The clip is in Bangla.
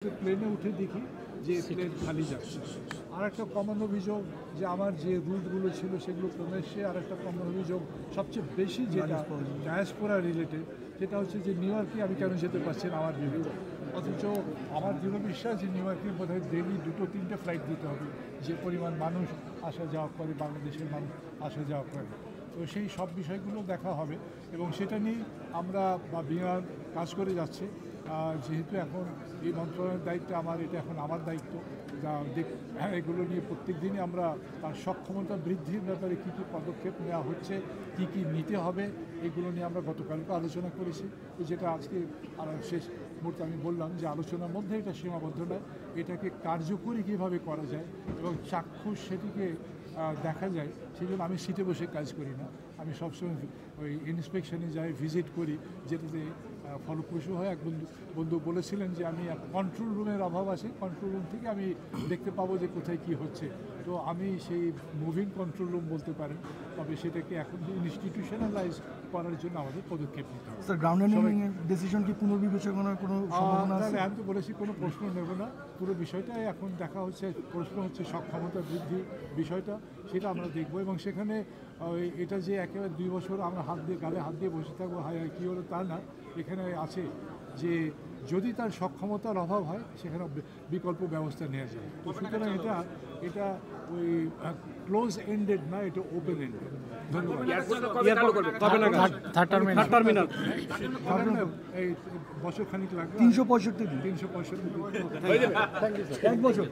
প্লেনে উঠে দেখি যে প্লেন খালি যাচ্ছে। আর একটা কমন অভিযোগ যে আমার যে রুটগুলো ছিল সেগুলো কমে এসছে। আর একটা কমন অভিযোগ সবচেয়ে বেশি যেটা ডায়াসপোরা রিলেটেড, সেটা হচ্ছে যে নিউ ইয়র্কে আমি কেন যেতে পারছি না আমার বিবেক। অথচ আমার দৃঢ় বিশ্বাস যে নিউ ইয়র্কে বোধহয় ডেলি 2-3টে ফ্লাইট দিতে হবে, যে পরিমাণ মানুষ আসা যাওয়া করে, বাংলাদেশের মানুষ আসা যাওয়া করে। তো সেই সব বিষয়গুলো দেখা হবে এবং সেটা নিয়ে আমরা বা বিআর কাজ করে যাচ্ছে। যেহেতু এখন এই মন্ত্রণালয়ের দায়িত্ব আমার, এটা এখন আমার দায়িত্ব। এগুলো নিয়ে প্রত্যেক দিনই আমরা তার সক্ষমতা বৃদ্ধির ব্যাপারে কী কী পদক্ষেপ নেওয়া হচ্ছে, কী কী নিতে হবে, এগুলো নিয়ে আমরা গতকালকে আলোচনা করেছি। যেটা আজকে শেষ মুহূর্তে আমি বললাম যে আলোচনার মধ্যে এটা সীমাবদ্ধ নয়, এটাকে কার্যকরী কীভাবে করা যায় এবং চাক্ষুষ সেটিকে দেখা যায়। সেই জন্য আমি সিটে বসে কাজ করি না, আমি সবসময় ওই ইন্সপেকশনে যাই, ভিজিট করি, যেটাতে ফলপ্রসূ হয়। এক বন্ধু বলেছিলেন যে আমি কন্ট্রোল রুমের অভাব আছে, কন্ট্রোল রুম থেকে আমি দেখতে পাবো যে কোথায় কী হচ্ছে। তো আমি সেই মুভিং কন্ট্রোল রুম বলতে পারেন, তবে সেটাকে এখন ইনস্টিটিউশনালাইজ করার জন্য আমাদের পদক্ষেপ নিতে হবে। স্যার, গ্রাউন্ড হ্যান্ডলিং ডিসিশন কি পুনর্বিবেচনার কোনো সম্ভাবনা আছে? আমি তো বলেছি কোনো প্রশ্ন নেব না, পুরো বিষয়টাই এখন দেখা হচ্ছে। প্রশ্ন হচ্ছে সক্ষমতা বৃদ্ধি বিষয়টা, সেটা আমরা দেখব এবং সেখানে এটা যে একেবারে 2 বছর আমরা গালে হাত দিয়ে বসে থাকবো, হায় কী হলো তা না। এখানে আছে যে যদি তার সক্ষমতার অভাব হয় সেখানে বিকল্প ব্যবস্থা নেওয়া যায়। তো সুতরাং এটা ওই ক্লোজ এন্ডেড না, এটা ওপেন এন্ডেড। ধন্যবাদ। এই বছর খানিক লাগবে, 365 দিন। 365 দিন। এক বছর।